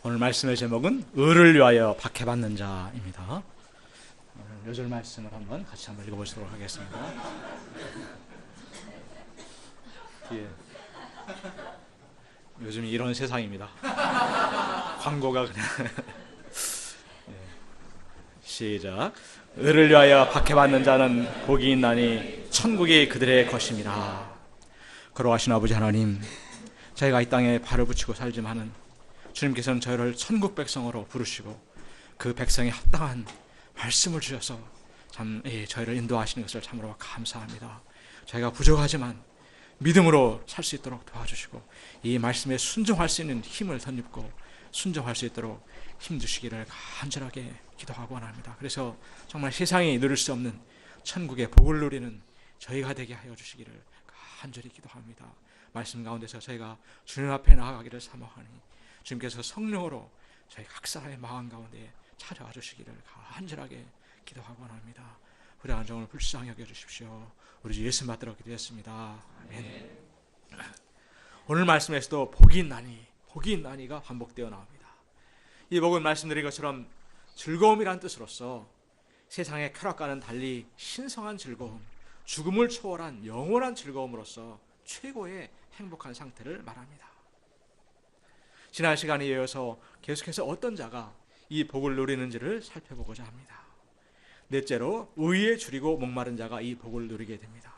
오늘 말씀의 제목은 의를 위하여 박해받는 자입니다. 요 절 말씀을 같이 한번 읽어보도록 하겠습니다. 뒤에 요즘 이런 세상입니다. 광고가 그냥 시작. 의를 위하여 박해받는 자는 복이 있나니 천국이 그들의 것임이라. 걸어가신 아버지 하나님, 저희가 이 땅에 발을 붙이고 살지만은 주님께서는 저희를 천국 백성으로 부르시고 그 백성에 합당한 말씀을 주셔서 참 저희를 인도하시는 것을 참으로 감사합니다. 저희가 부족하지만 믿음으로 살 수 있도록 도와주시고 이 말씀에 순종할 수 있는 힘을 덧입고 순종할 수 있도록 힘주시기를 간절하게 기도하고 원합니다. 그래서 정말 세상이 누릴 수 없는 천국의 복을 누리는 저희가 되게 하여 주시기를 간절히 기도합니다. 말씀 가운데서 저희가 주님 앞에 나아가기를 사모하니 주님께서 성령으로 저희 각 사람의 마음 가운데 찾아와 주시기를 간절하게 기도하고 원합니다. 우리 안정을 불쌍히 여겨주십시오. 우리 주 예수 받들어 기도했습니다. 아멘. 오늘 말씀에서도 복이 있나니가 반복되어 나옵니다. 이 복은 말씀드린 것처럼 즐거움이란 뜻으로서 세상의 쾌락과는 달리 신성한 즐거움, 죽음을 초월한 영원한 즐거움으로서 최고의 행복한 상태를 말합니다. 지난 시간에 이어서 계속해서 어떤 자가 이 복을 누리는지를 살펴보고자 합니다. 넷째로 의에 줄이고 목마른 자가 이 복을 누리게 됩니다.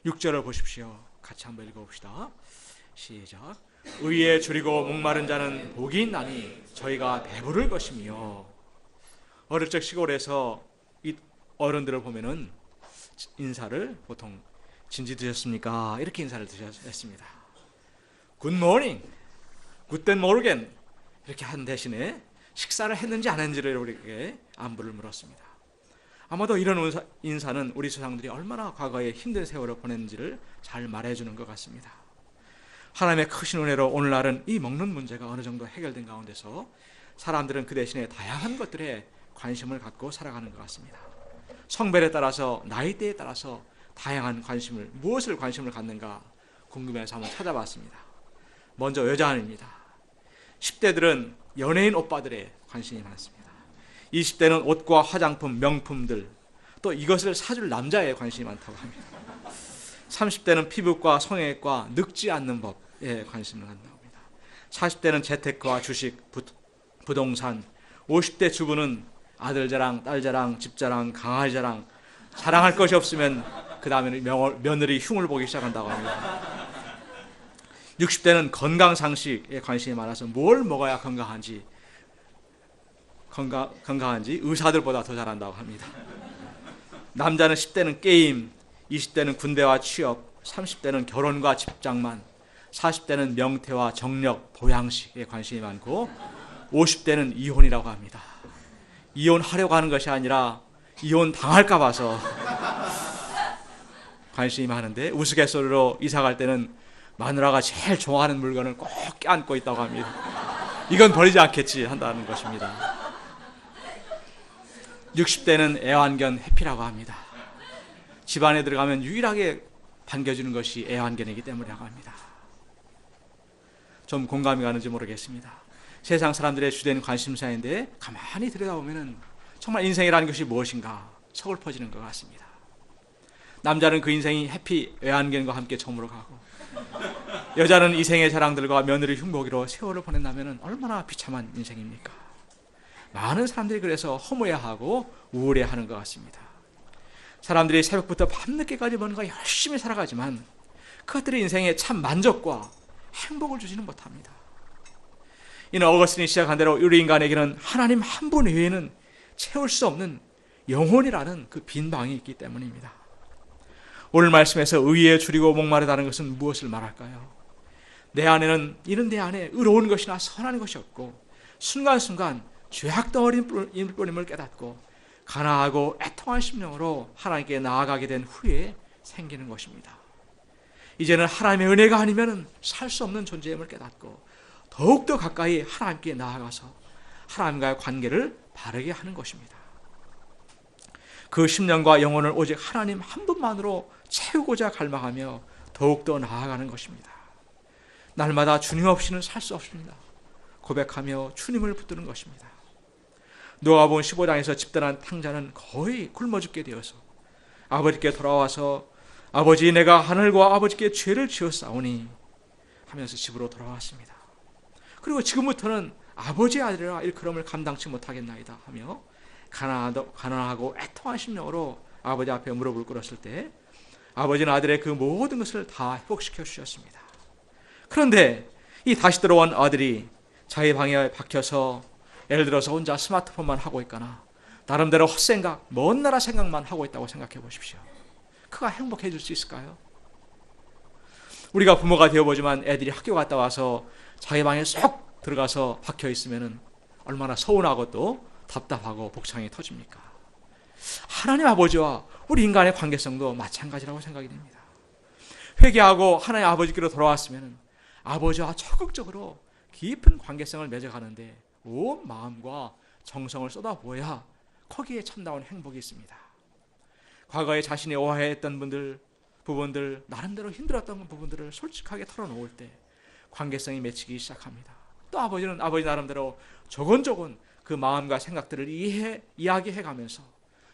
6절을 보십시오. 같이 한번 읽어봅시다. 시작. 의에 줄이고 목마른 자는 복이 있나니 저희가 배부를 것이며. 어릴 적 시골에서 이 어른들을 보면은 인사를 보통 진지 드셨습니까? 이렇게 인사를 드렸습니다. 굿모닝, 굿된 모르겐 이렇게 한 대신에 식사를 했는지 안 했는지를 우리에게 안부를 물었습니다. 아마도 이런 인사는 우리 조상들이 얼마나 과거에 힘든 세월을 보냈는지를 잘 말해주는 것 같습니다. 하나님의 크신 은혜로 오늘날은 이 먹는 문제가 어느 정도 해결된 가운데서 사람들은 그 대신에 다양한 것들에 관심을 갖고 살아가는 것 같습니다. 성별에 따라서 나이대에 따라서 다양한 무엇을 관심을 갖는가 궁금해서 한번 찾아봤습니다. 먼저 여자입니다. 10대들은 연예인 오빠들의 관심이 많습니다. 20대는 옷과 화장품, 명품들, 또 이것을 사줄 남자에 관심이 많다고 합니다. 30대는 피부과, 성형외과, 늙지 않는 법에 관심을 갖는다고 합니다. 40대는 재테크와 주식, 부동산, 50대 주부는 아들 자랑, 딸 자랑, 집 자랑, 강아지 자랑, 자랑할 것이 없으면 그 다음에는 며느리 흉을 보기 시작한다고 합니다. 60대는 건강상식에 관심이 많아서 뭘 먹어야 건강한지 의사들보다 더 잘한다고 합니다. 남자는 10대는 게임, 20대는 군대와 취업, 30대는 결혼과 직장만, 40대는 명태와 정력, 보양식에 관심이 많고 50대는 이혼이라고 합니다. 이혼하려고 하는 것이 아니라 이혼 당할까 봐서 관심이 많은데 우스갯소리로 이사 갈 때는 마누라가 제일 좋아하는 물건을 꼭 껴안고 있다고 합니다. 이건 버리지 않겠지 한다는 것입니다. 60대는 애완견 해피라고 합니다. 집안에 들어가면 유일하게 반겨주는 것이 애완견이기 때문이라고 합니다. 좀 공감이 가는지 모르겠습니다. 세상 사람들의 주된 관심사인데 가만히 들여다보면 정말 인생이라는 것이 무엇인가 서글퍼지는 것 같습니다. 남자는 그 인생이 해피 애완견과 함께 저물어 가고 여자는 이생의 자랑들과 며느리 흉보기로 세월을 보낸다면 얼마나 비참한 인생입니까? 많은 사람들이 그래서 허무해하고 우울해하는 것 같습니다. 사람들이 새벽부터 밤늦게까지 뭔가 열심히 살아가지만 그것들이 인생에 참 만족과 행복을 주지는 못합니다. 이는 어거스틴이 시작한 대로 우리 인간에게는 하나님 한 분 외에는 채울 수 없는 영혼이라는 그 빈 방이 있기 때문입니다. 오늘 말씀에서 의에 줄이고 목마르다는 것은 무엇을 말할까요? 내 안에 의로운 것이나 선한 것이 없고 순간순간 죄악덩어리일 뿐임을 깨닫고 가난하고 애통한 심령으로 하나님께 나아가게 된 후에 생기는 것입니다. 이제는 하나님의 은혜가 아니면 살 수 없는 존재임을 깨닫고 더욱더 가까이 하나님께 나아가서 하나님과의 관계를 바르게 하는 것입니다. 그 심령과 영혼을 오직 하나님 한 분만으로 채우고자 갈망하며 더욱더 나아가는 것입니다. 날마다 주님 없이는 살 수 없습니다. 고백하며 주님을 붙드는 것입니다. 누가복음 15장에서 집단한 탕자는 거의 굶어 죽게 되어서 아버지께 돌아와서 아버지, 내가 하늘과 아버지께 죄를 지었사오니 하면서 집으로 돌아왔습니다. 그리고 지금부터는 아버지의 아들이라 일컬음을 감당치 못하겠나이다 하며 가난하고 애통한 심령으로 아버지 앞에 무릎을 꿇었을 때 아버지는 아들의 그 모든 것을 다 회복시켜 주셨습니다. 그런데 이 다시 들어온 아들이 자기 방에 박혀서 예를 들어서 혼자 스마트폰만 하고 있거나 나름대로 헛생각, 먼 나라 생각만 하고 있다고 생각해 보십시오. 그가 행복해질 수 있을까요? 우리가 부모가 되어보지만 애들이 학교 갔다 와서 자기 방에 쏙 들어가서 박혀 있으면 얼마나 서운하고 또 답답하고 복창이 터집니까? 하나님 아버지와 우리 인간의 관계성도 마찬가지라고 생각이 됩니다. 회개하고 하나님 아버지께로 돌아왔으면 아버지와 적극적으로 깊은 관계성을 맺어가는데 온 마음과 정성을 쏟아부어야 거기에 참다운 행복이 있습니다. 과거에 자신이 오해했던 부분들, 나름대로 힘들었던 부분들을 솔직하게 털어놓을 때 관계성이 맺히기 시작합니다. 또 아버지는 아버지 나름대로 조곤조곤 그 마음과 생각들을 이야기해가면서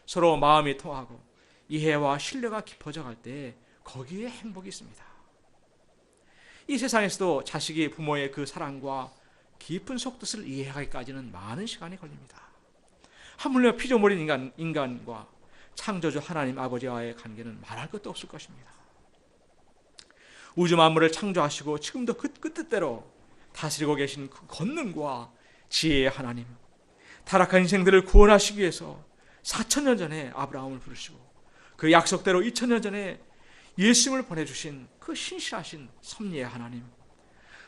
서로 마음이 통하고 이해와 신뢰가 깊어져 갈 때 거기에 행복이 있습니다. 이 세상에서도 자식이 부모의 그 사랑과 깊은 속뜻을 이해하기까지는 많은 시간이 걸립니다. 하물며 피조물인 인간과 창조주 하나님 아버지와의 관계는 말할 것도 없을 것입니다. 우주 만물을 창조하시고 지금도 그 뜻대로 다스리고 계신 그 권능과 지혜의 하나님, 타락한 인생들을 구원하시기 위해서 4,000년 전에 아브라함을 부르시고 그 약속대로 2,000년 전에 예수님을 보내주신 그 신실하신 섭리의 하나님,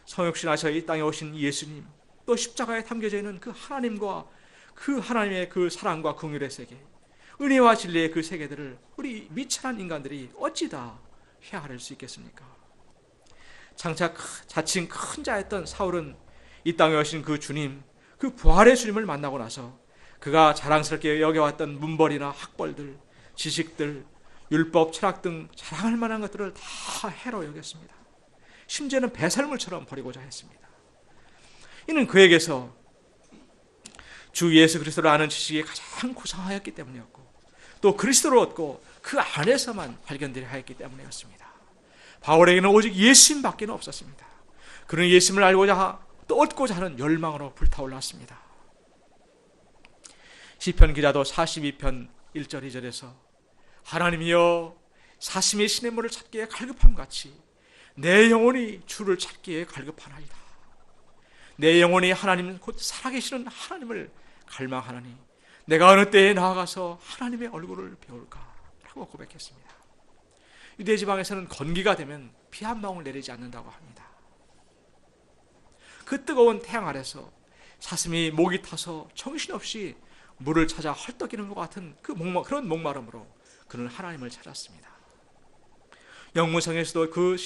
성육신하셔 이 땅에 오신 예수님, 또 십자가에 담겨져 있는 그 하나님과 그 하나님의 그 사랑과 긍휼의 세계, 은혜와 진리의 그 세계들을 우리 미천한 인간들이 어찌 다 헤아릴 수 있겠습니까? 장차 자칭 큰 자였던 사울은 이 땅에 오신 그 주님, 그 부활의 주님을 만나고 나서 그가 자랑스럽게 여겨왔던 문벌이나 학벌들, 지식들, 율법, 철학 등 자랑할 만한 것들을 다 해로 여겼습니다. 심지어는 배설물처럼 버리고자 했습니다. 이는 그에게서 주 예수 그리스도를 아는 지식이 가장 고상하였기 때문이었고 또 그리스도를 얻고 그 안에서만 발견되려 하였기 때문이었습니다. 바울에게는 오직 예수님밖에 없었습니다. 그는 예수님을 알고자 또 얻고자 하는 열망으로 불타올랐습니다. 시편 기자도 42편 1절 2절에서 하나님이여 사심의 시냇물을 찾기에 갈급함같이 내 영혼이 주를 찾기에 갈급하나이다. 내 영혼이 하나님 곧 살아계시는 하나님을 갈망하나니 내가 어느 때에 나아가서 하나님의 얼굴을 배울까? 라고 고백했습니다. 유대 지방에서는 건기가 되면 비 한 방울 내리지 않는다고 합니다. 그 뜨거운 태양 아래서 사슴이 목이 타서 정신없이 물을 찾아 헐떡이는 것 같은 그런 목마름으로 그는 하나님을 찾았습니다. 영문성에서도 그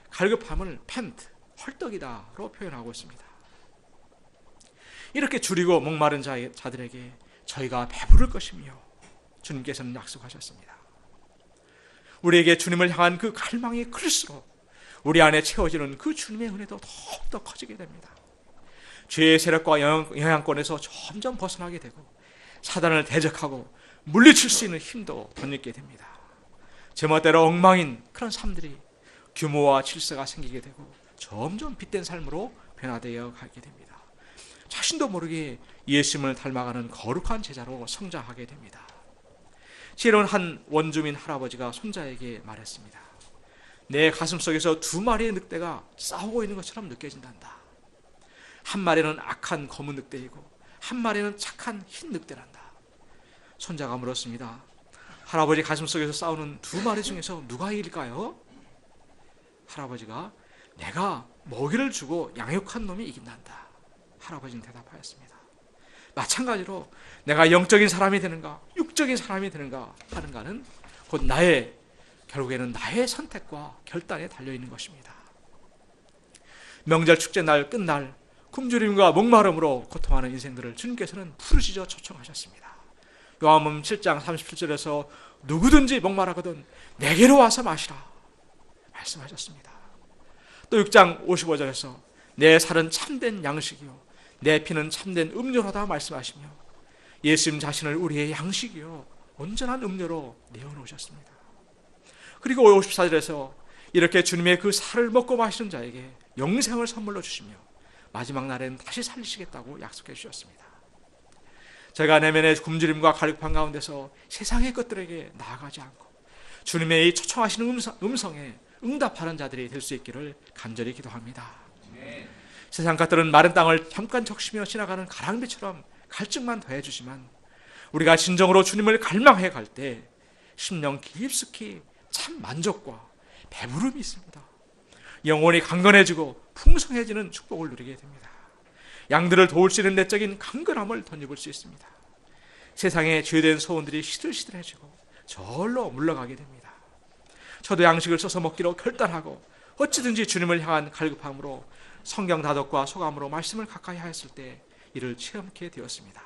갈급함을 팬트, 헐떡이다로 표현하고 있습니다. 이렇게 줄이고 목마른 자들에게 저희가 배부를 것이며 주님께서는 약속하셨습니다. 우리에게 주님을 향한 그 갈망이 클수록 우리 안에 채워지는 그 주님의 은혜도 더욱더 커지게 됩니다. 죄의 세력과 영향권에서 점점 벗어나게 되고 사단을 대적하고 물리칠 수 있는 힘도 덧입게 됩니다. 제멋대로 엉망인 그런 삶들이 규모와 질서가 생기게 되고 점점 빛된 삶으로 변화되어 가게 됩니다. 자신도 모르게 예수님을 닮아가는 거룩한 제자로 성장하게 됩니다. 지혜로운 한 원주민 할아버지가 손자에게 말했습니다. 내 가슴속에서 두 마리의 늑대가 싸우고 있는 것처럼 느껴진단다. 한 마리는 악한 검은 늑대이고 한 마리는 착한 흰 늑대란다. 손자가 물었습니다. 할아버지 가슴속에서 싸우는 두 마리 중에서 누가 이길까요? 할아버지가 내가 먹이를 주고 양육한 놈이 이긴단다. 할아버지는 대답하였습니다. 마찬가지로 내가 영적인 사람이 되는가 육적인 사람이 되는가 하는가는 곧 결국에는 나의 선택과 결단에 달려있는 것입니다. 명절 축제날 끝날 굶주림과 목마름으로 고통하는 인생들을 주님께서는 부르짖어 초청하셨습니다. 요한복음 7장 37절에서 누구든지 목마르거든 내게로 와서 마시라 말씀하셨습니다. 또 6장 55절에서 내 살은 참된 양식이요 내 피는 참된 음료로다 말씀하시며 예수님 자신을 우리의 양식이요 온전한 음료로 내어놓으셨습니다. 그리고 54절에서 이렇게 주님의 그 살을 먹고 마시는 자에게 영생을 선물로 주시며 마지막 날에는 다시 살리시겠다고 약속해 주셨습니다. 제가 내면의 굶주림과 갈급한 가운데서 세상의 것들에게 나아가지 않고 주님의 이 초청하시는 음성에 응답하는 자들이 될 수 있기를 간절히 기도합니다. 세상 것들은 마른 땅을 잠깐 적시며 지나가는 가랑비처럼 갈증만 더해주지만 우리가 진정으로 주님을 갈망해 갈 때 심령 깊숙이 참 만족과 배부름이 있습니다. 영혼이 강건해지고 풍성해지는 축복을 누리게 됩니다. 양들을 도울 수 있는 내적인 강건함을 덧입을 수 있습니다. 세상의 죄된 소원들이 시들시들해지고 저절로 물러가게 됩니다. 저도 양식을 써서 먹기로 결단하고 어찌든지 주님을 향한 갈급함으로 성경 다독과 소감으로 말씀을 가까이 하였을 때 이를 체험하게 되었습니다.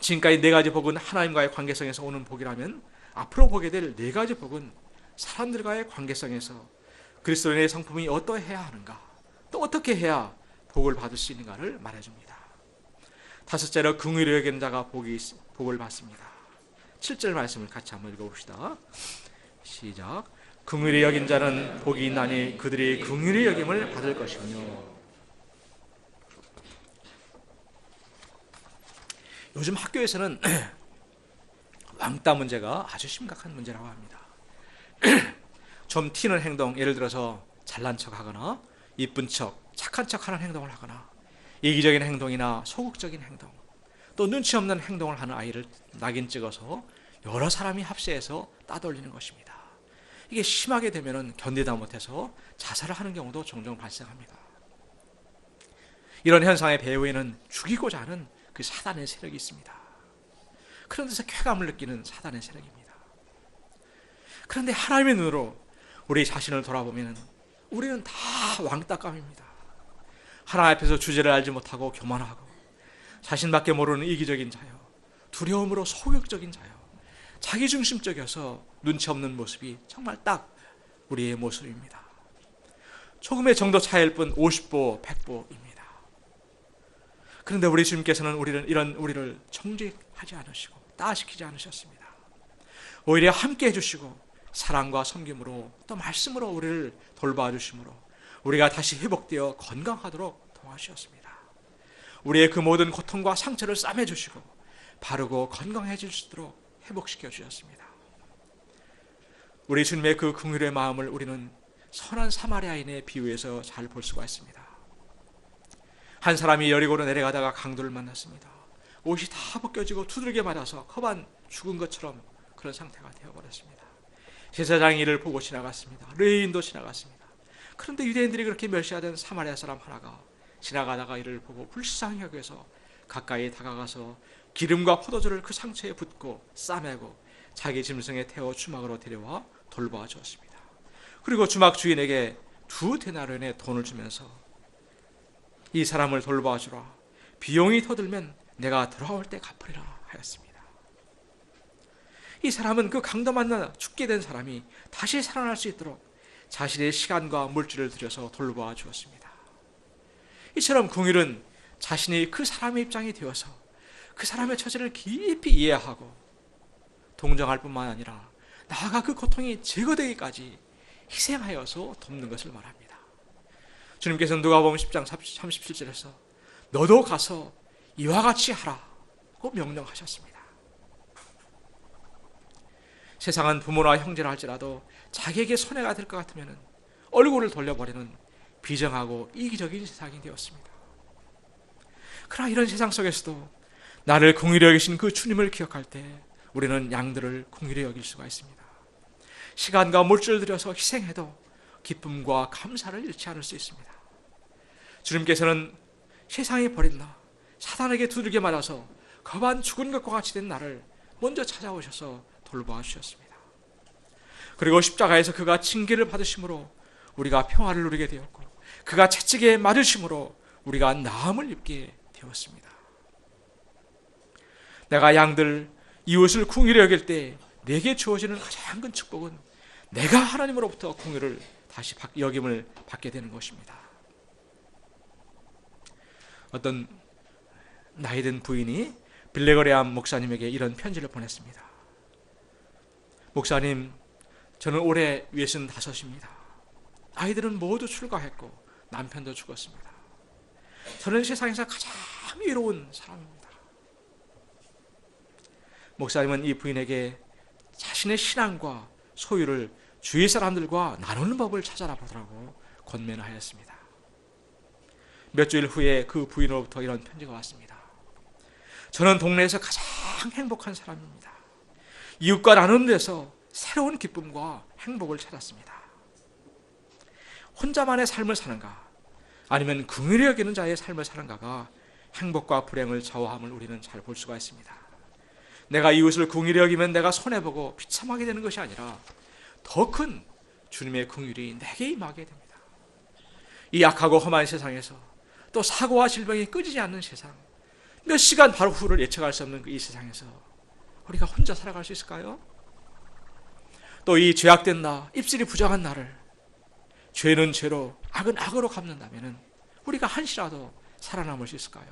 지금까지 네 가지 복은 하나님과의 관계성에서 오는 복이라면 앞으로 보게 될 네 가지 복은 사람들과의 관계성에서 그리스도인의 성품이 어떠해야 하는가, 또 어떻게 해야 복을 받을 수 있는가를 말해줍니다. 다섯째로 긍휼히 여기는 자가 복을 받습니다. 7절 말씀을 같이 한번 읽어봅시다. 시작. 긍휼히 여긴 자는 복이 있나니 그들이 긍휼히 여김을 받을 것이며. 요즘 학교에서는 왕따 문제가 아주 심각한 문제라고 합니다. 좀 튀는 행동, 예를 들어서 잘난 척하거나 이쁜 척, 착한 척하는 행동을 하거나 이기적인 행동이나 소극적인 행동, 또 눈치 없는 행동을 하는 아이를 낙인 찍어서 여러 사람이 합세해서 따돌리는 것입니다. 이게 심하게 되면 견디다 못해서 자살을 하는 경우도 종종 발생합니다. 이런 현상의 배후에는 죽이고자 하는 그 사단의 세력이 있습니다. 그런 데서 쾌감을 느끼는 사단의 세력입니다. 그런데 하나님의 눈으로 우리 자신을 돌아보면 우리는 다 왕따감입니다. 하나님 앞에서 주제를 알지 못하고 교만하고 자신밖에 모르는 이기적인 자요, 두려움으로 소극적인 자요, 자기중심적이어서 눈치 없는 모습이 정말 딱 우리의 모습입니다. 조금의 정도 차이일 뿐 50보 100보입니다. 그런데 우리 주님께서는 이런 우리를 정죄하지 않으시고 따시키지 않으셨습니다. 오히려 함께 해주시고 사랑과 섬김으로 또 말씀으로 우리를 돌봐 주심으로 우리가 다시 회복되어 건강하도록 도와주셨습니다. 우리의 그 모든 고통과 상처를 싸매 주시고 바르고 건강해질 수 있도록 회복시켜 주셨습니다. 우리 주님의 그 긍휼의 마음을 우리는 선한 사마리아인의 비유에서 잘 볼 수가 있습니다. 한 사람이 여리고로 내려가다가 강도를 만났습니다. 옷이 다 벗겨지고 두들겨 맞아서 거반 죽은 것처럼 그런 상태가 되어버렸습니다. 제사장이 이를 보고 지나갔습니다. 레위인도 지나갔습니다. 그런데 유대인들이 그렇게 멸시하던 사마리아 사람 하나가 지나가다가 이를 보고 불쌍히 여겨서 가까이 다가가서 기름과 포도주를 그 상처에 붓고 싸매고 자기 짐승에 태워 주막으로 데려와 돌보아 주었습니다. 그리고 주막 주인에게 2데나리온의 돈을 주면서 이 사람을 돌보아 주라. 비용이 더 들면 내가 돌아올 때 갚으리라 하였습니다. 이 사람은 그 강도 만나 죽게 된 사람이 다시 살아날 수 있도록 자신의 시간과 물질을 들여서 돌보아 주었습니다. 이처럼 긍휼은 자신이 그 사람의 입장이 되어서 그 사람의 처지를 깊이 이해하고 동정할 뿐만 아니라 나아가 그 고통이 제거되기까지 희생하여서 돕는 것을 말합니다. 주님께서는 누가복음 10장 37절에서 너도 가서 이와 같이 하라고 명령하셨습니다. 세상은 부모나 형제라 할지라도 자기에게 손해가 될 것 같으면 얼굴을 돌려버리는 비정하고 이기적인 세상이 되었습니다. 그러나 이런 세상 속에서도 나를 긍휼히 여기신 그 주님을 기억할 때 우리는 양들을 긍휼히 여길 수가 있습니다. 시간과 물질을 들여서 희생해도 기쁨과 감사를 잃지 않을 수 있습니다. 주님께서는 세상이 버린 나, 사단에게 두들겨 맞아서 거반 죽은 것과 같이 된 나를 먼저 찾아오셔서 돌보아 주셨습니다. 그리고 십자가에서 그가 징계를 받으심으로 우리가 평화를 누리게 되었고 그가 채찍에 맞으심으로 우리가 나음을 입게 되었습니다. 내가 양들 이웃을 긍휼히 여길 때 내게 주어지는 가장 큰 축복은 내가 하나님으로부터 긍휼을 다시 여김을 받게 되는 것입니다. 어떤 나이든 부인이 빌레그레암 목사님에게 이런 편지를 보냈습니다. 목사님, 저는 올해 65입니다. 아이들은 모두 출가했고 남편도 죽었습니다. 저는 세상에서 가장 외로운 사람입니다. 목사님은 이 부인에게 자신의 신앙과 소유를 주위 사람들과 나누는 법을 찾아라 보라고 권면을 하였습니다. 몇 주일 후에 그 부인으로부터 이런 편지가 왔습니다. 저는 동네에서 가장 행복한 사람입니다. 이웃과 나누는 데서 새로운 기쁨과 행복을 찾았습니다. 혼자만의 삶을 사는가, 아니면 긍휼히 여기는 자의 삶을 사는가가 행복과 불행을 좌우함을 우리는 잘 볼 수가 있습니다. 내가 이웃을 긍휼히 여기면 내가 손해보고 비참하게 되는 것이 아니라 더 큰 주님의 긍휼이 내게 임하게 됩니다. 이 약하고 험한 세상에서, 또 사고와 질병이 끊이지 않는 세상, 몇 시간 바로 후를 예측할 수 없는 이 세상에서 우리가 혼자 살아갈 수 있을까요? 또 이 죄악된 나, 입술이 부정한 나를 죄는 죄로, 악은 악으로 갚는다면 우리가 한시라도 살아남을 수 있을까요?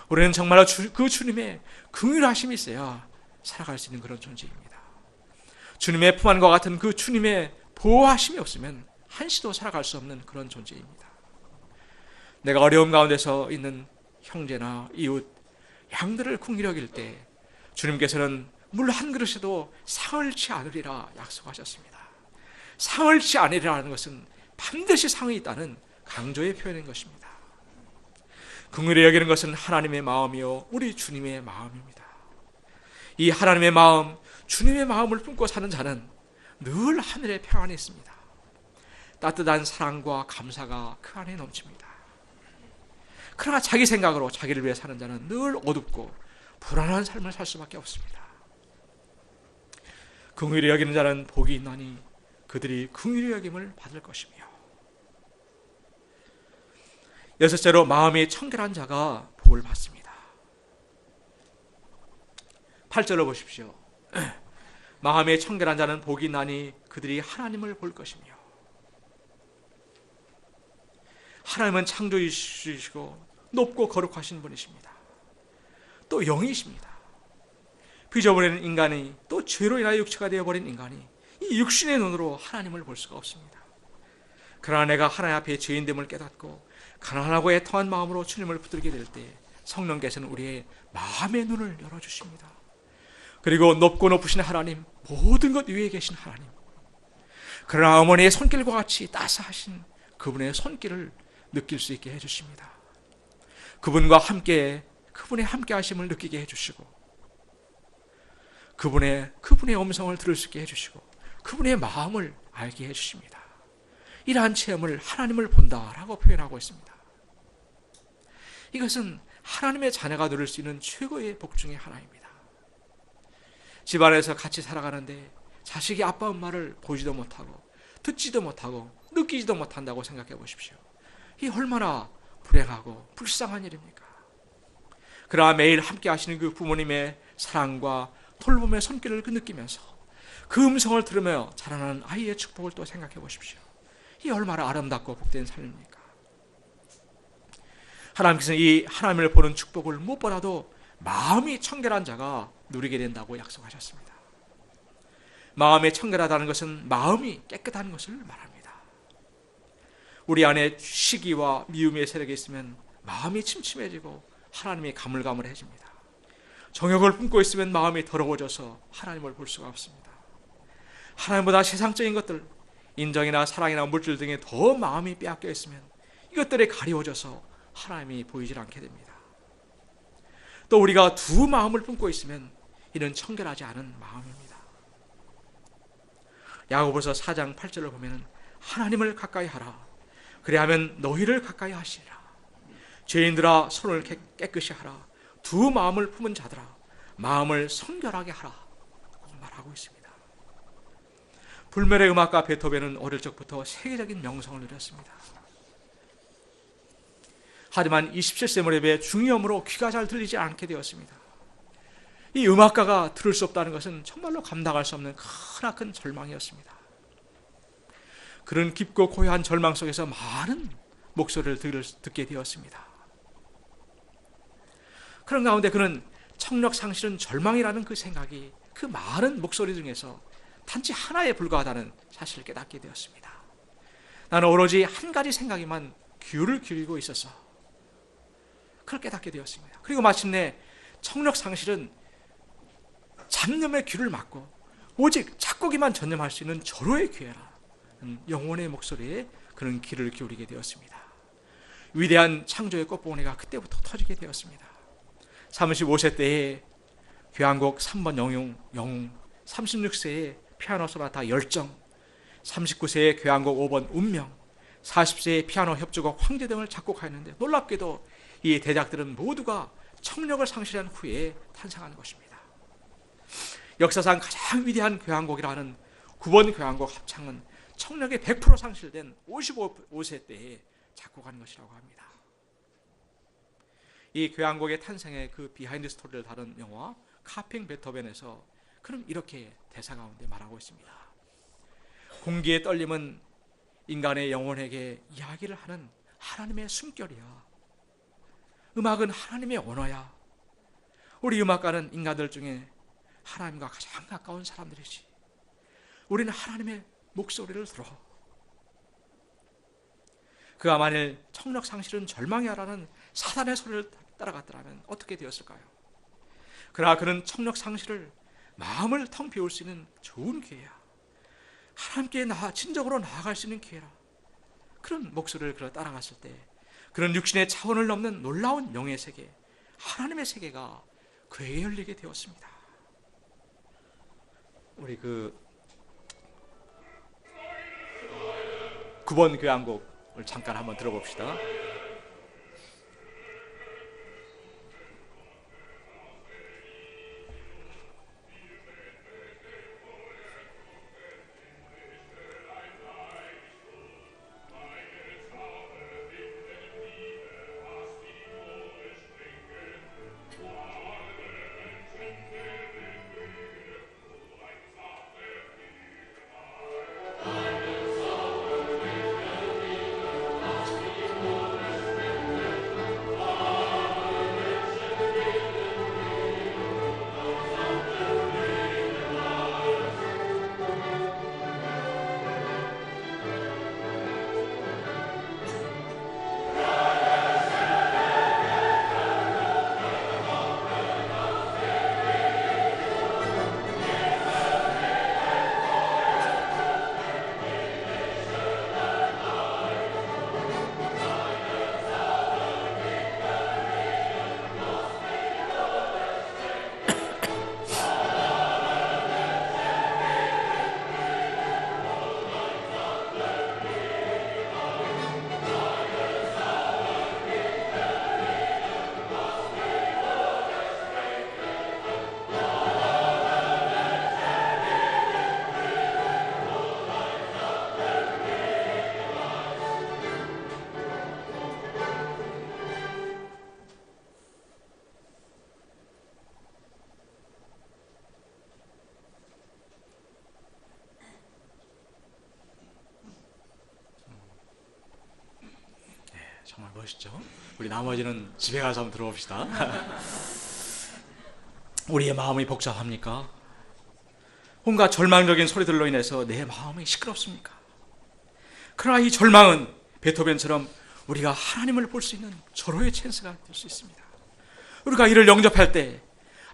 우리는 정말로 그 주님의 긍휼하심이 있어야 살아갈 수 있는 그런 존재입니다. 주님의 품 안과 같은 그 주님의 보호하심이 없으면 한시도 살아갈 수 없는 그런 존재입니다. 내가 어려움 가운데서 있는 형제나 이웃, 양들을 긍휼히 여길 때 주님께서는 물 한 그릇에도 상을 치 않으리라 약속하셨습니다. 상을 치 않으리라는 것은 반드시 상이 있다는 강조의 표현인 것입니다. 긍휼히 여기는 것은 하나님의 마음이요 우리 주님의 마음입니다. 이 하나님의 마음, 주님의 마음을 품고 사는 자는 늘 하늘에 평안이 있습니다. 따뜻한 사랑과 감사가 그 안에 넘칩니다. 그러나 자기 생각으로 자기를 위해 사는 자는 늘 어둡고 불안한 삶을 살 수밖에 없습니다. 긍휼히 여기는 자는 복이 있나니 그들이 긍휼히 여김을 받을 것이며, 여섯째로 마음이 청결한 자가 복을 받습니다. 8절로 보십시오. 마음이 청결한 자는 복이 있나니 그들이 하나님을 볼 것이며. 하나님은 창조주이시고 높고 거룩하신 분이십니다. 또 영이십니다. 빚어버리는 인간이, 또 죄로 인하여 육체가 되어버린 인간이 이 육신의 눈으로 하나님을 볼 수가 없습니다. 그러나 내가 하나님 앞에 죄인됨을 깨닫고 가난하고 애통한 마음으로 주님을 붙들게 될 때 성령께서는 우리의 마음의 눈을 열어주십니다. 그리고 높고 높으신 하나님, 모든 것 위에 계신 하나님, 그러나 어머니의 손길과 같이 따스하신 그분의 손길을 느낄 수 있게 해주십니다. 그분과 함께, 그분의 함께 하심을 느끼게 해주시고, 그분의 음성을 들을 수 있게 해주시고, 그분의 마음을 알게 해주십니다. 이러한 체험을 하나님을 본다라고 표현하고 있습니다. 이것은 하나님의 자녀가 누릴 수 있는 최고의 복 중의 하나입니다. 집안에서 같이 살아가는데 자식이 아빠 엄마를 보지도 못하고 듣지도 못하고 느끼지도 못한다고 생각해 보십시오. 이 얼마나 불행하고 불쌍한 일입니까? 그러나 매일 함께 하시는 그 부모님의 사랑과 돌봄의 손길을 느끼면서 그 음성을 들으며 자라나는 아이의 축복을 또 생각해 보십시오. 이 얼마나 아름답고 복된 삶입니까? 하나님께서는 이 하나님을 보는 축복을 무엇보다도 마음이 청결한 자가 누리게 된다고 약속하셨습니다. 마음이 청결하다는 것은 마음이 깨끗한 것을 말합니다. 우리 안에 시기와 미움의 세력이 있으면 마음이 침침해지고 하나님이 가물가물해집니다. 정욕을 품고 있으면 마음이 더러워져서 하나님을 볼 수가 없습니다. 하나님보다 세상적인 것들, 인정이나 사랑이나 물질 등에 더 마음이 빼앗겨 있으면 이것들에 가리워져서 하나님이 보이질 않게 됩니다. 또 우리가 두 마음을 품고 있으면 이는 청결하지 않은 마음입니다. 야고보서 4장 8절을 보면 하나님을 가까이 하라. 그리하면 너희를 가까이 하시리라. 죄인들아 손을 깨끗이 하라. 두 마음을 품은 자들아 마음을 성결하게 하라 고 말하고 있습니다. 불멸의 음악가 베토벤은 어릴 적부터 세계적인 명성을 누렸습니다. 하지만 27세 무렵에 중이염으로 귀가 잘 들리지 않게 되었습니다. 이 음악가가 들을 수 없다는 것은 정말로 감당할 수 없는 크나큰 절망이었습니다. 그런 깊고 고요한 절망 속에서 많은 목소리를 듣게 되었습니다. 그런 가운데 그는 청력 상실은 절망이라는 그 생각이 그 많은 목소리 중에서 단지 하나에 불과하다는 사실을 깨닫게 되었습니다. 나는 오로지 한 가지 생각에만 귀를 기울이고 있었어. 그걸 깨닫게 되었습니다. 그리고 마침내 청력 상실은 잡념의 귀를 막고 오직 작고기만 전념할 수 있는 절호의 기회라. 영혼의 목소리에 그는 귀를 기울이게 되었습니다. 위대한 창조의 꽃봉오리가 그때부터 터지게 되었습니다. 35세 때에 교향곡 3번 영웅, 36세에 피아노 소나타 열정, 39세에 교향곡 5번 운명, 40세에 피아노 협주곡 황제 등을 작곡하였는데 놀랍게도 이 대작들은 모두가 청력을 상실한 후에 탄생한 것입니다. 역사상 가장 위대한 교향곡이라 하는 9번 교향곡 합창은 청력이 100% 상실된 55세 때에 작곡한 것이라고 합니다. 이 교향곡의 탄생의 그 비하인드 스토리를 다룬 영화 카핑 베토벤에서 그는 이렇게 대사 가운데 말하고 있습니다. 공기의 떨림은 인간의 영혼에게 이야기를 하는 하나님의 숨결이야. 음악은 하나님의 언어야. 우리 음악가는 인간들 중에 하나님과 가장 가까운 사람들이지. 우리는 하나님의 목소리를 들어. 그가 만일 청력 상실은 절망이야라는 사단의 소리를 따라갔더라면 어떻게 되었을까요? 그러나 그는 청력 상실을 마음을 텅 비울 수 있는 좋은 기회야. 하나님께 진정으로 나아갈 수 있는 기회라. 그런 목소리를 그가 따라갔을 때 그런 육신의 차원을 넘는 놀라운 영의 세계, 하나님의 세계가 그에게 열리게 되었습니다. 우리 그 9번 교향곡을 잠깐 한번 들어봅시다. 정말 멋있죠? 우리 나머지는 집에 가서 한번 들어봅시다. 우리의 마음이 복잡합니까? 온갖 절망적인 소리들로 인해서 내 마음이 시끄럽습니까? 그러나 이 절망은 베토벤처럼 우리가 하나님을 볼 수 있는 절호의 찬스가 될 수 있습니다. 우리가 이를 영접할 때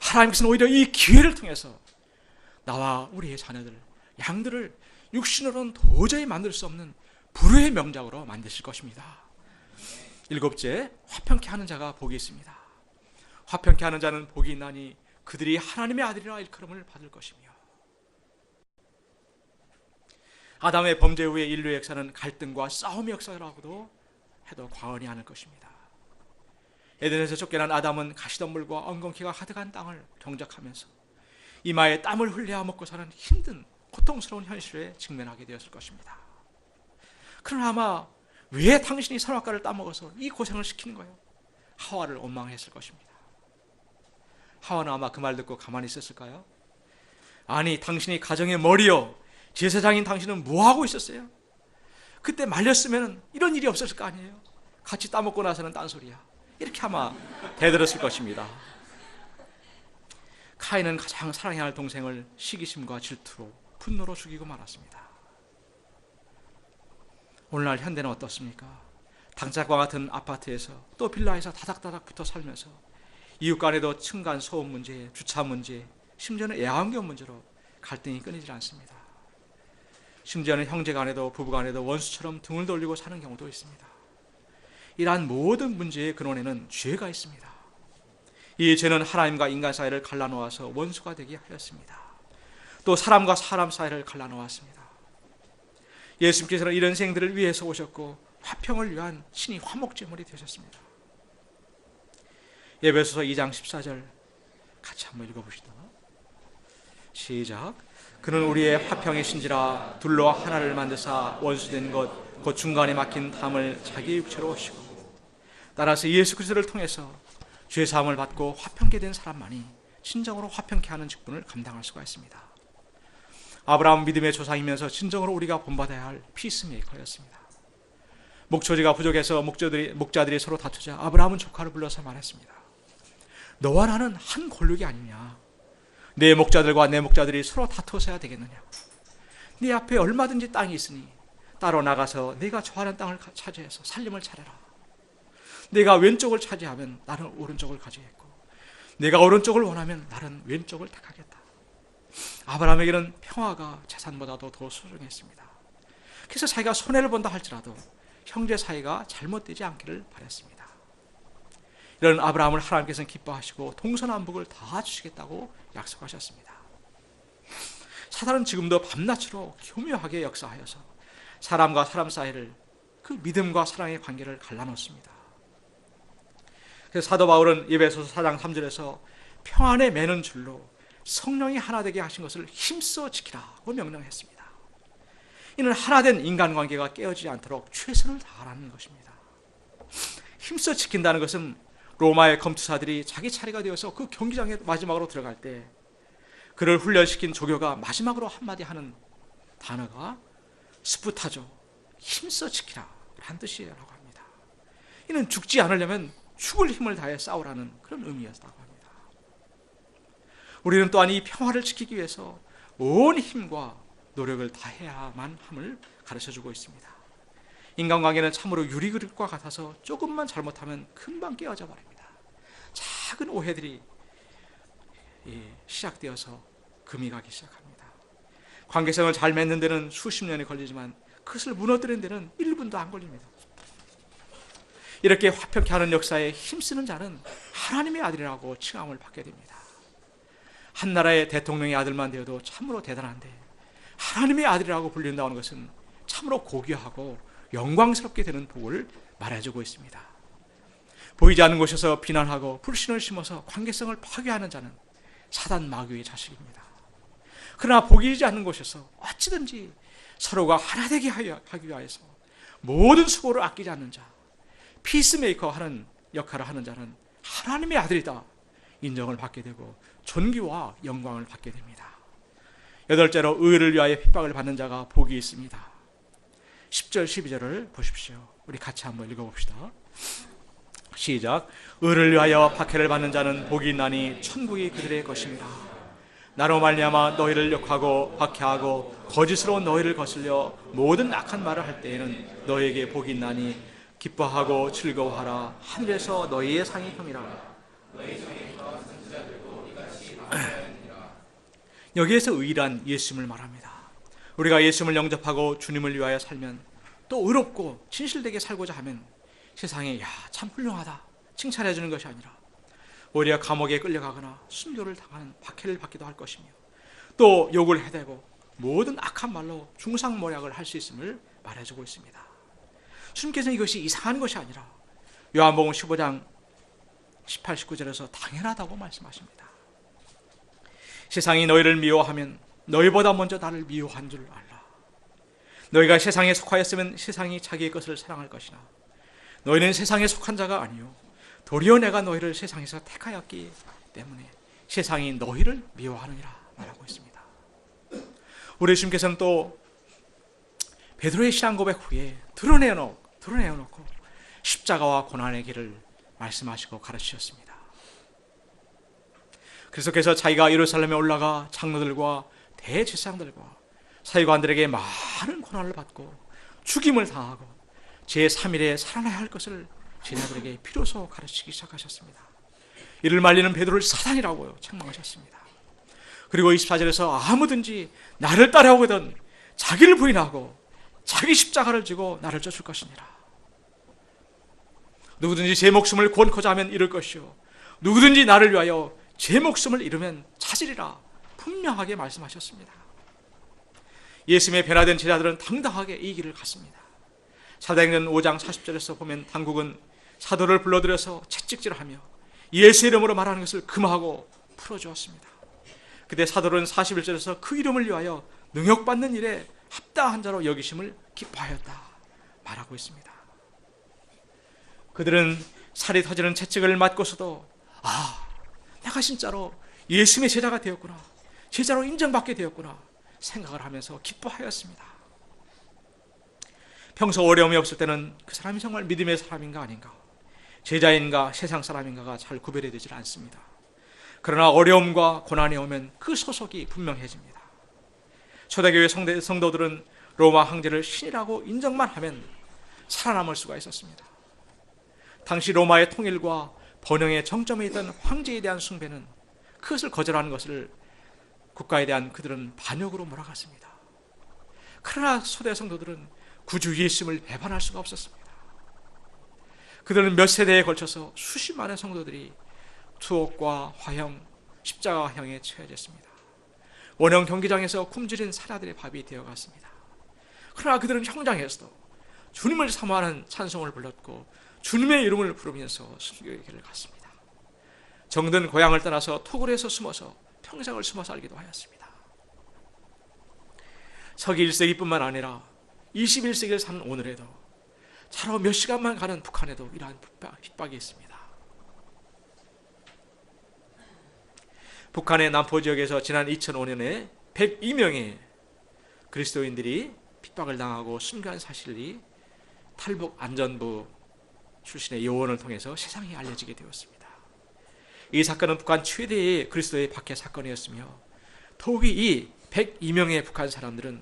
하나님께서는 오히려 이 기회를 통해서 나와 우리의 자녀들, 양들을 육신으로는 도저히 만들 수 없는 불후의 명작으로 만드실 것입니다. 7째, 화평케 하는 자가 복이 있습니다. 화평케 하는 자는 복이 있나니 그들이 하나님의 아들이라 일컬음을 받을 것이며. 아담의 범죄 후에 인류의 역사는 갈등과 싸움의 역사라고도 해도 과언이 아닐 것입니다. 에덴에서 쫓겨난 아담은 가시덤불과 엉겅퀴가 가득한 땅을 경작하면서 이마에 땀을 흘려 먹고 사는 힘든 고통스러운 현실에 직면하게 되었을 것입니다. 그러나 아마 왜 당신이 선악과를 따먹어서 이 고생을 시키는 거예요? 하와를 원망했을 것입니다. 하와는 아마 그 말 듣고 가만히 있었을까요? 아니, 당신이 가정의 머리요, 제사장인 당신은 뭐하고 있었어요? 그때 말렸으면 이런 일이 없었을 거 아니에요? 같이 따먹고 나서는 딴소리야. 이렇게 아마 대들었을 것입니다. 카인은 가장 사랑해야 할 동생을 시기심과 질투로 분노로 죽이고 말았습니다. 오늘날 현대는 어떻습니까? 당장과 같은 아파트에서 또 빌라에서 다닥다닥 붙어 살면서 이웃 간에도 층간 소음 문제, 주차 문제, 심지어는 애완견 문제로 갈등이 끊이질 않습니다. 심지어는 형제 간에도 부부 간에도 원수처럼 등을 돌리고 사는 경우도 있습니다. 이러한 모든 문제의 근원에는 죄가 있습니다. 이 죄는 하나님과 인간 사이를 갈라놓아서 원수가 되게 하였습니다. 또 사람과 사람 사이를 갈라놓았습니다. 예수님께서는 이런 생들을 위해서 오셨고 화평을 위한 친히 화목제물이 되셨습니다. 에베소서 2장 14절 같이 한번 읽어보시다. 시작. 그는 우리의 화평의 신지라 둘로 하나를 만드사 원수된 것 곧 중간에 막힌 담을 자기 육체로 오시고, 따라서 예수 그리스도를 통해서 죄사함을 받고 화평케 된 사람만이 진정으로 화평케 하는 직분을 감당할 수가 있습니다. 아브라함은 믿음의 조상이면서 진정으로 우리가 본받아야 할 피스메이커였습니다. 목초지가 부족해서 목자들이 서로 다투자 아브라함은 조카를 불러서 말했습니다. 너와 나는 한 골육이 아니냐. 내 목자들과 내 목자들이 서로 다투어야 되겠느냐. 네 앞에 얼마든지 땅이 있으니 따로 나가서 네가 좋아하는 땅을 차지해서 살림을 차려라. 네가 왼쪽을 차지하면 나는 오른쪽을 가지겠고, 네가 오른쪽을 원하면 나는 왼쪽을 택하겠다. 아브라함에게는 평화가 재산보다도 더 소중했습니다. 그래서 자기가 손해를 본다 할지라도 형제 사이가 잘못되지 않기를 바랬습니다. 이런 아브라함을 하나님께서는 기뻐하시고 동서남북을 다 주시겠다고 약속하셨습니다. 사단은 지금도 밤낮으로 교묘하게 역사하여서 사람과 사람 사이를, 그 믿음과 사랑의 관계를 갈라놓습니다. 그래서 사도 바울은 에베소서 4장 3절에서 평안에 매는 줄로 성령이 하나 되게 하신 것을 힘써 지키라고 명령했습니다. 이는 하나된 인간관계가 깨어지지 않도록 최선을 다하라는 것입니다. 힘써 지킨다는 것은 로마의 검투사들이 자기 차례가 되어서 그 경기장에 마지막으로 들어갈 때 그를 훈련시킨 조교가 마지막으로 한마디 하는 단어가 스푸타죠. 힘써 지키라 라는 뜻이라고 합니다. 이는 죽지 않으려면 죽을 힘을 다해 싸우라는 그런 의미였다고 합니다. 우리는 또한 이 평화를 지키기 위해서 온 힘과 노력을 다해야만 함을 가르쳐주고 있습니다. 인간관계는 참으로 유리그릇과 같아서 조금만 잘못하면 금방 깨어져 버립니다. 작은 오해들이 시작되어서 금이 가기 시작합니다. 관계성을 잘 맺는 데는 수십 년이 걸리지만 그것을 무너뜨리는 데는 1분도 안 걸립니다. 이렇게 화평케 하는 역사에 힘쓰는 자는 하나님의 아들이라고 칭함을 받게 됩니다. 한 나라의 대통령의 아들만 되어도 참으로 대단한데 하나님의 아들이라고 불린다는 것은 참으로 고귀하고 영광스럽게 되는 복을 말해주고 있습니다. 보이지 않는 곳에서 비난하고 불신을 심어서 관계성을 파괴하는 자는 사단 마귀의 자식입니다. 그러나 보이지 않는 곳에서 어찌든지 서로가 하나 되게 하기 위해서 모든 수고를 아끼지 않는 자, 피스메이커 하는 역할을 하는 자는 하나님의 아들이다 인정을 받게 되고 존귀와 영광을 받게 됩니다. 8째로 의를 위하여 핍박을 받는 자가 복이 있습니다. 10절 12절을 보십시오. 우리 같이 한번 읽어봅시다. 시작. 의를 위하여 박해를 받는 자는 복이 있나니 천국이 그들의 것입니다. 나로 말미암아 너희를 욕하고 박해하고 거짓으로 너희를 거슬려 모든 악한 말을 할 때에는 너희에게 복이 있나니 기뻐하고 즐거워하라. 하늘에서 너희의 상이 흠이라. 여기에서 의란 예수님을 말합니다. 우리가 예수님을 영접하고 주님을 위하여 살면, 또 의롭고 진실되게 살고자 하면 세상에 참 훌륭하다 칭찬해 주는 것이 아니라 오히려 감옥에 끌려가거나 순교를 당하는 박해를 받기도 할 것이며, 또 욕을 해대고 모든 악한 말로 중상모략을 할 수 있음을 말해주고 있습니다. 주님께서는 이것이 이상한 것이 아니라 요한복음 15장 18, 19절에서 당연하다고 말씀하십니다. 세상이 너희를 미워하면 너희보다 먼저 나를 미워한 줄 알라. 너희가 세상에 속하였으면 세상이 자기의 것을 사랑할 것이나 너희는 세상에 속한 자가 아니요 도리어 내가 너희를 세상에서 택하였기 때문에 세상이 너희를 미워하느니라 말하고 있습니다. 우리 주님께서는 또 베드로의 신앙 고백 후에 드러내어놓고 십자가와 고난의 길을 말씀하시고 가르치셨습니다. 그래서 자기가 예루살렘에 올라가 장로들과 대제사장들과 사회관들에게 많은 고난을 받고 죽임을 당하고 제3일에 살아나야 할 것을 제자들에게 비로소 가르치기 시작하셨습니다. 이를 말리는 베드로를 사단이라고 책망하셨습니다. 그리고 24절에서 아무든지 나를 따라오거든 자기를 부인하고 자기 십자가를 지고 나를 쫓을 것이니라. 누구든지 제 목숨을 구원코자 하면 잃을 것이요 누구든지 나를 위하여 제 목숨을 잃으면 찾으리라 분명하게 말씀하셨습니다. 예수님의 변화된 제자들은 당당하게 이 길을 갔습니다. 사도행전 5장 40절에서 보면 당국은 사도를 불러들여서 채찍질하며 예수의 이름으로 말하는 것을 금하고 풀어주었습니다. 그때 사도는 41절에서 그 이름을 위하여 능욕받는 일에 합당한 자로 여기심을 기뻐하였다 말하고 있습니다. 그들은 살이 터지는 채찍을 맞고서도 내가 진짜로 예수님의 제자가 되었구나, 제자로 인정받게 되었구나 생각을 하면서 기뻐하였습니다. 평소 어려움이 없을 때는 그 사람이 정말 믿음의 사람인가 아닌가, 제자인가 세상 사람인가가 잘 구별이 되질 않습니다. 그러나 어려움과 고난이 오면 그 소속이 분명해집니다. 초대교회 성도들은 로마 황제를 신이라고 인정만 하면 살아남을 수가 있었습니다. 당시 로마의 통일과 번영의 정점에 있던 황제에 대한 숭배는 그것을 거절하는 것을 국가에 대한 그들은 반역으로 몰아갔습니다. 그러나 초대 성도들은 구주 예수님을 배반할 수가 없었습니다. 그들은 몇 세대에 걸쳐서 수십만의 성도들이 투옥과 화형, 십자가형에 처해졌습니다. 원형 경기장에서 굶주린 사자들의 밥이 되어갔습니다. 그러나 그들은 현장에서도 주님을 사모하는 찬송을 불렀고 주님의 이름을 부르면서 순교의 길을 갔습니다. 정든 고향을 떠나서 토굴에서 숨어서 평생을 숨어 살기도 하였습니다. 서기 1세기뿐만 아니라 21세기를 사는 오늘에도 차로 몇 시간만 가는 북한에도 이러한 핍박이 있습니다. 북한의 남포 지역에서 지난 2005년에 102명의 그리스도인들이 핍박을 당하고 순교한 사실이 탈북 안전부 출신의 요원을 통해서 세상에 알려지게 되었습니다. 이 사건은 북한 최대의 그리스도의 박해 사건이었으며 더욱이 이 102명의 북한 사람들은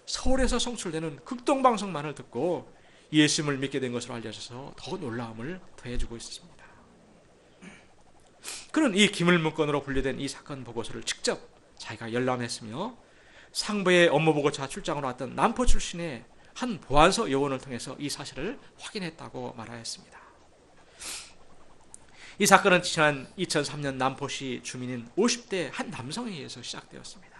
서울에서 송출되는 극동방송만을 듣고 예수님을 믿게 된 것으로 알려져서 더 놀라움을 더해주고 있습니다. 그런 이 기물문건으로 분류된 이 사건 보고서를 직접 자기가 열람했으며 상부의 업무보고차 출장으로 왔던 남포 출신의 한 보안소 요원을 통해서 이 사실을 확인했다고 말하였습니다. 이 사건은 지난 2003년 남포시 주민인 50대 한 남성에 의해서 시작되었습니다.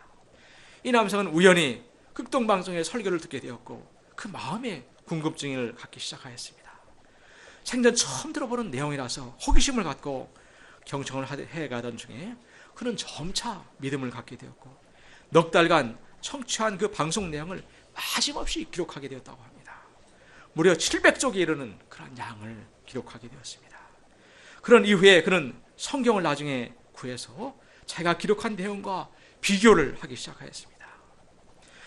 이 남성은 우연히 극동방송의 설교를 듣게 되었고 그 마음에 궁금증을 갖기 시작하였습니다. 생전 처음 들어보는 내용이라서 호기심을 갖고 경청을 해가던 중에 그는 점차 믿음을 갖게 되었고 넉 달간 청취한 그 방송 내용을 마짐없이 기록하게 되었다고 합니다. 무려 700쪽에 이르는 그런 양을 기록하게 되었습니다. 그런 이후에 그는 성경을 나중에 구해서 자기가 기록한 내용과 비교를 하기 시작하였습니다.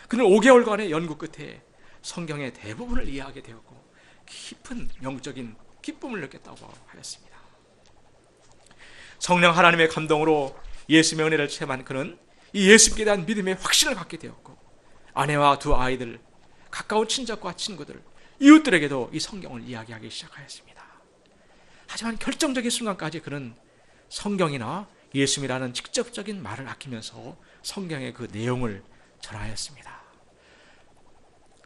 그는 5개월간의 연구 끝에 성경의 대부분을 이해하게 되었고 깊은 영적인 기쁨을 느꼈다고 하였습니다. 성령 하나님의 감동으로 예수님의 은혜를 체험한 그는 이 예수님께 대한 믿음의 확신을 갖게 되었고 아내와 두 아이들, 가까운 친척과 친구들, 이웃들에게도 이 성경을 이야기하기 시작하였습니다. 하지만 결정적인 순간까지 그는 성경이나 예수님이라는 직접적인 말을 아끼면서 성경의 그 내용을 전하였습니다.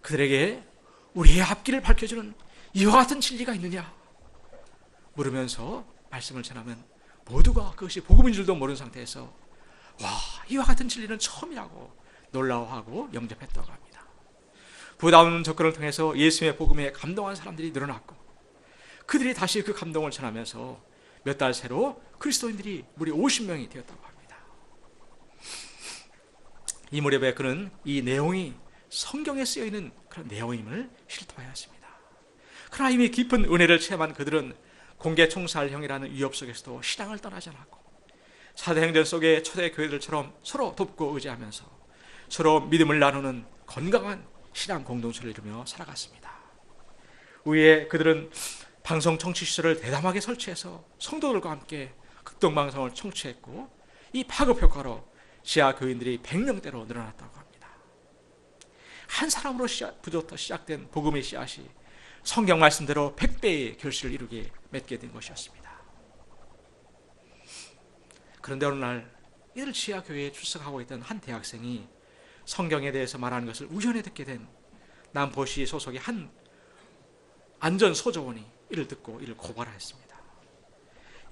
그들에게 우리의 앞길을 밝혀주는 이와 같은 진리가 있느냐 물으면서 말씀을 전하면 모두가 그것이 복음인 줄도 모르는 상태에서 와, 이와 같은 진리는 처음이라고 놀라워하고 영접했다고 합니다. 부담없는 접근을 통해서 예수님의 복음에 감동한 사람들이 늘어났고 그들이 다시 그 감동을 전하면서 몇 달 새로 그리스도인들이 무려 50명이 되었다고 합니다. 이 무렵에 그는 이 내용이 성경에 쓰여있는 그런 내용임을 실토하였습니다. 그러나 이미 깊은 은혜를 체험한 그들은 공개 총살형이라는 위협 속에서도 신앙을 떠나지 않았고 사도행전 속의 초대 교회들처럼 서로 돕고 의지하면서 서로 믿음을 나누는 건강한 신앙 공동체를 이루며 살아갔습니다. 후에 그들은 방송 청취시설을 대담하게 설치해서 성도들과 함께 극동방송을 청취했고, 이 파급 효과로 지하 교인들이 100명대로 늘어났다고 합니다. 한 사람으로부터 시작된 복음의 씨앗이 성경 말씀대로 100배의 결실을 이루게 맺게 된 것이었습니다. 그런데 어느 날 이들 지하 교회에 출석하고 있던 한 대학생이 성경에 대해서 말하는 것을 우연히 듣게 된 남포시 소속의 한 안전소조원이 이를 듣고 이를 고발하였습니다.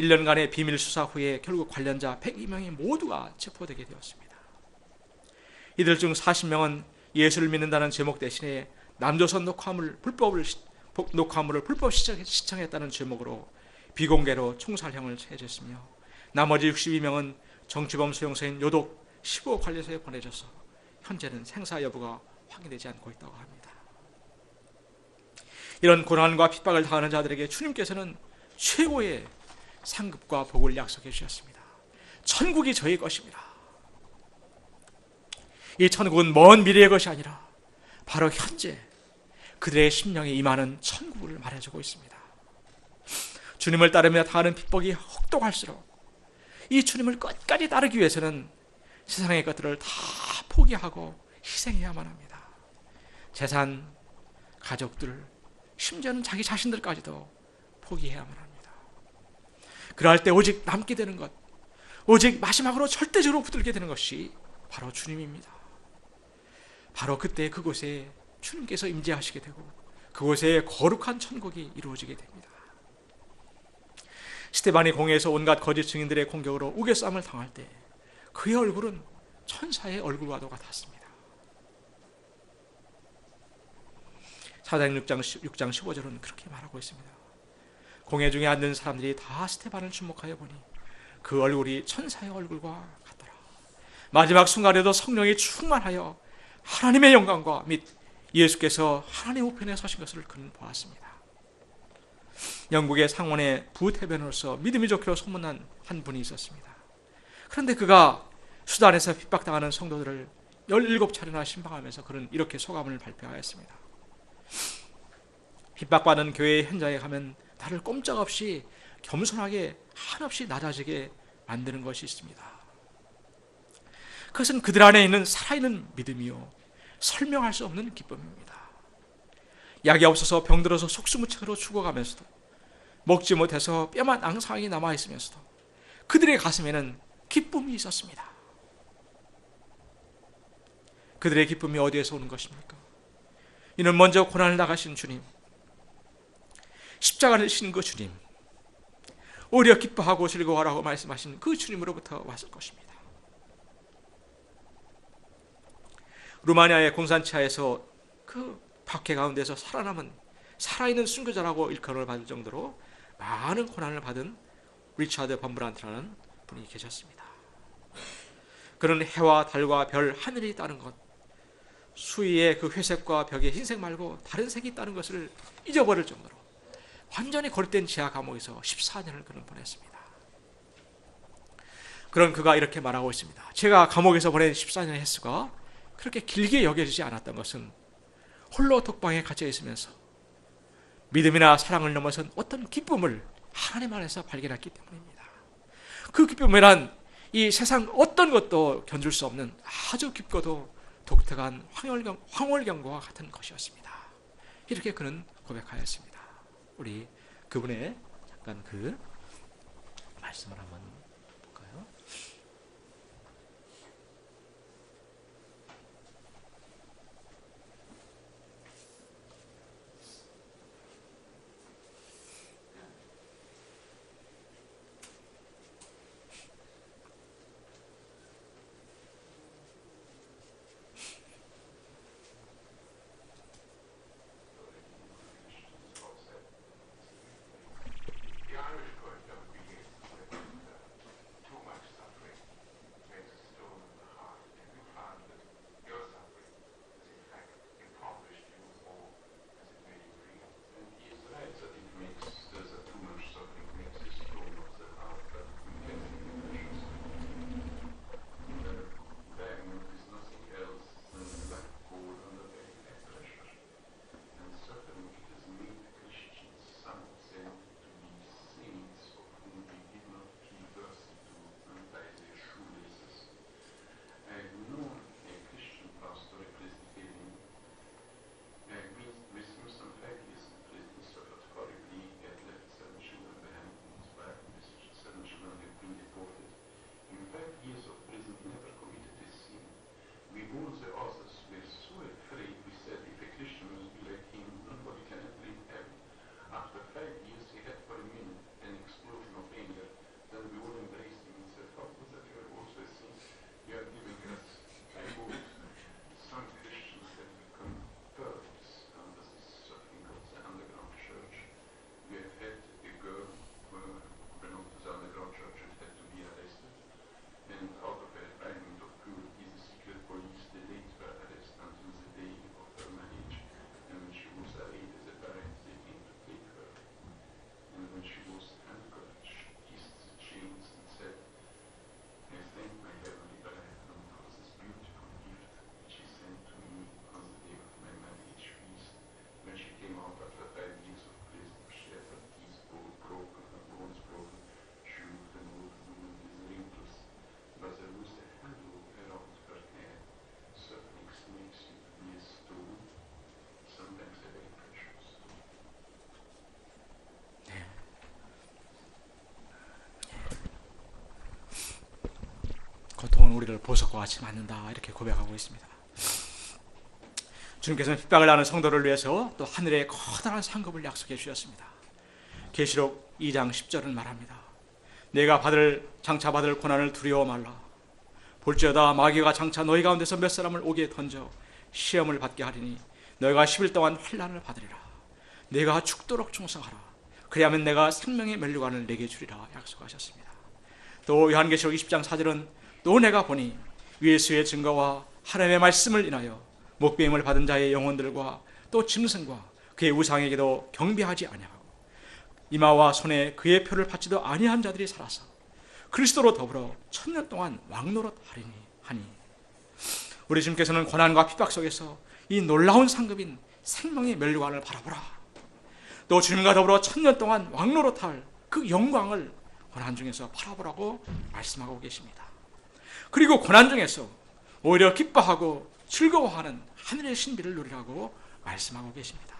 1년간의 비밀 수사 후에 결국 관련자 102명이 모두가 체포되게 되었습니다. 이들 중 40명은 예수를 믿는다는 제목 대신에 남조선 녹화물을 불법 시청했다는 제목으로 비공개로 총살형을 처해졌으며, 나머지 62명은 정치범 수용소인 요독 15 관리소에 보내져서 현재는 생사 여부가 확인되지 않고 있다고 합니다. 이런 고난과 핍박을 당하는 자들에게 주님께서는 최고의 상급과 복을 약속해 주셨습니다. 천국이 저희 것입니다. 이 천국은 먼 미래의 것이 아니라 바로 현재 그들의 심령에 임하는 천국을 말해주고 있습니다. 주님을 따르며 당하는 핍박이 혹독할수록 이 주님을 끝까지 따르기 위해서는 세상의 것들을 다 포기하고 희생해야만 합니다. 재산, 가족들, 심지어는 자기 자신들까지도 포기해야만 합니다. 그럴 때 오직 남게 되는 것, 오직 마지막으로 절대적으로 붙들게 되는 것이 바로 주님입니다. 바로 그때 그곳에 주님께서 임재하시게 되고 그곳에 거룩한 천국이 이루어지게 됩니다. 스데반이 공회에서 온갖 거짓 증인들의 공격으로 우겨싸움을 당할 때 그의 얼굴은 천사의 얼굴과도 같았습니다. 사도행 6장 15절은 그렇게 말하고 있습니다. 공회 중에 앉는 사람들이 다 스데반을 주목하여 보니 그 얼굴이 천사의 얼굴과 같더라. 마지막 순간에도 성령이 충만하여 하나님의 영광과 및 예수께서 하나님 우편에 서신 것을 그는 보았습니다. 영국의 상원의 부대변으로서 믿음이 좋기로 소문난 한 분이 있었습니다. 그런데 그가 수단에서 핍박당하는 성도들을 17차례나 신방하면서 그는 이렇게 소감을 발표하였습니다. 핍박받는 교회의 현장에 가면 나를 꼼짝없이 겸손하게 한없이 낮아지게 만드는 것이 있습니다. 그것은 그들 안에 있는 살아있는 믿음이요 설명할 수 없는 기쁨입니다. 약이 없어서 병들어서 속수무책으로 죽어가면서도, 먹지 못해서 뼈만 앙상하게 남아있으면서도 그들의 가슴에는 기쁨이 있었습니다. 그들의 기쁨이 어디에서 오는 것입니까? 이는 먼저 고난을 당하신 주님, 십자가를 지신 그 주님, 오히려 기뻐하고 즐거워하라고 말씀하신 그 주님으로부터 왔을 것입니다. 루마니아의 공산치하에서 그 박해 가운데서 살아남은 살아있는 순교자라고 일컬을 받을 정도로 많은 고난을 받은 리차드 범브란트라는 분이 계셨습니다. 그는 해와 달과 별, 하늘이 있다는 것, 수위의 그 회색과 벽에 흰색 말고 다른 색이 있다는 것을 잊어버릴 정도로 완전히 고립된 지하 감옥에서 14년을 그는 보냈습니다. 그런 그가 이렇게 말하고 있습니다. 제가 감옥에서 보낸 14년의 횟수가 그렇게 길게 여겨지지 않았던 것은 홀로 독방에 갇혀 있으면서 믿음이나 사랑을 넘어선 어떤 기쁨을 하나님 안에서 발견했기 때문입니다. 그 기쁨이란 이 세상 어떤 것도 견줄 수 없는 아주 깊고도 독특한 황홀경과 같은 것이었습니다. 이렇게 그는 고백하였습니다. 우리 그분의 잠깐 그 말씀을 한번 볼까요? 성령은 우리를 보석과 같이 만든다, 이렇게 고백하고 있습니다. 주님께서는 핍박을 하는 성도를 위해서 또 하늘의 커다란 상급을 약속해 주셨습니다. 계시록 2장 10절은 말합니다. 내가 장차 받을 고난을 두려워 말라. 볼지어다 마귀가 장차 너희 가운데서 몇 사람을 옥에 던져 시험을 받게 하리니 너희가 10일 동안 환난을 받으리라. 내가 죽도록 충성하라. 그리하면 내가 생명의 면류관을 내게 주리라 약속하셨습니다. 또 요한계시록 20장 4절은 또 내가 보니 예수의 증거와 하나님의 말씀을 인하여 목배임을 받은 자의 영혼들과 또 짐승과 그의 우상에게도 경배하지 아니하고 이마와 손에 그의 표를 받지도 아니한 자들이 살아서 그리스도로 더불어 1000년 동안 왕노릇하리니 하니, 우리 주님께서는 고난과 핍박 속에서 이 놀라운 상급인 생명의 면류관을 바라보라. 또 주님과 더불어 1000년 동안 왕노릇할 그 영광을 고난 중에서 바라보라고 말씀하고 계십니다. 그리고 고난 중에서 오히려 기뻐하고 즐거워하는 하늘의 신비를 누리라고 말씀하고 계십니다.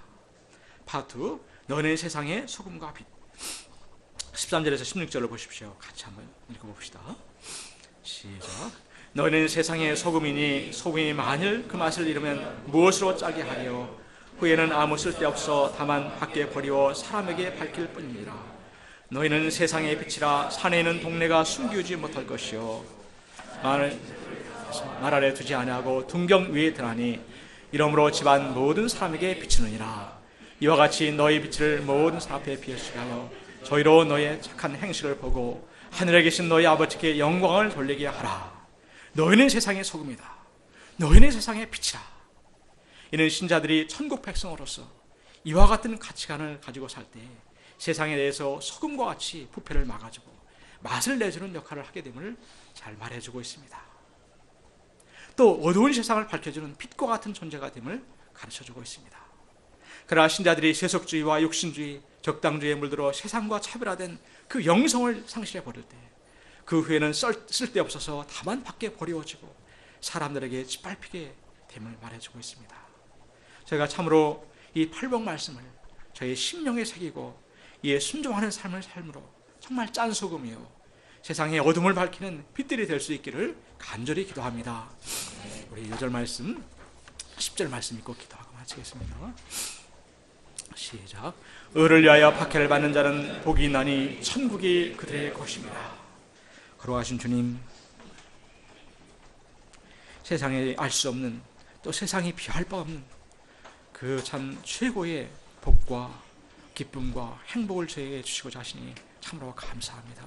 파트 2, 너는 세상의 소금과 빛. 13절에서 16절을 보십시오. 같이 한번 읽어봅시다. 시작. 너희는 세상의 소금이니 소금이 만일 그 맛을 잃으면 무엇으로 짜게 하리요? 후에는 아무 쓸데없어 다만 밖에 버리워 사람에게 밝힐 뿐이니라. 너희는 세상의 빛이라 산에 있는 동네가 숨기지 못할 것이요 말 아래 두지 아니하고 둥경 위에 드나니 이러므로 집안 모든 사람에게 비추느니라. 이와 같이 너희 빛을 모든 사람 앞에 비추게 하여 저희로 너희의 착한 행실을 보고 하늘에 계신 너희 아버지께 영광을 돌리게 하라. 너희는 세상의 소금이다. 너희는 세상의 빛이라. 이는 신자들이 천국 백성으로서 이와 같은 가치관을 가지고 살 때 세상에 대해서 소금과 같이 부패를 막아주고 맛을 내주는 역할을 하게 됨을 잘 말해주고 있습니다. 또 어두운 세상을 밝혀주는 빛과 같은 존재가 됨을 가르쳐주고 있습니다. 그러나 신자들이 세속주의와 육신주의, 적당주의에 물들어 세상과 차별화된 그 영성을 상실해 버릴 때 그 후에는 쓸데없어서 다만 밖에 버리워지고 사람들에게 짓밟히게 됨을 말해주고 있습니다. 저희가 참으로 이 팔복 말씀을 저희 심령에 새기고 이에 순종하는 삶을 삶으로 정말 짠 소금이요 세상의 어둠을 밝히는 빛들이 될 수 있기를 간절히 기도합니다. 우리 6절 말씀, 10절 말씀 읽고 기도하고 마치겠습니다. 시작. 의를 위하여 박해를 받는 자는 복이 있나니 천국이 그들의 것입니다. 거룩하신 주님, 세상에 알 수 없는 또 세상이 비할 바 없는 그 참 최고의 복과 기쁨과 행복을 저에게 주시고자 하시니 참으로 감사합니다.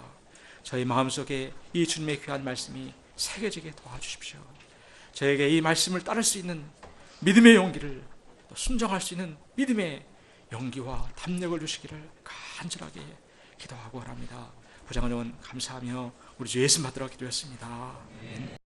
저희 마음속에 이 주님의 귀한 말씀이 새겨지게 도와주십시오. 저에게 이 말씀을 따를 수 있는 믿음의 용기를, 또 순종할 수 있는 믿음의 용기와 담력을 주시기를 간절하게 기도하고 합니다. 부장은 감사하며 우리 주 예수 받들어 기도했습니다. 아멘.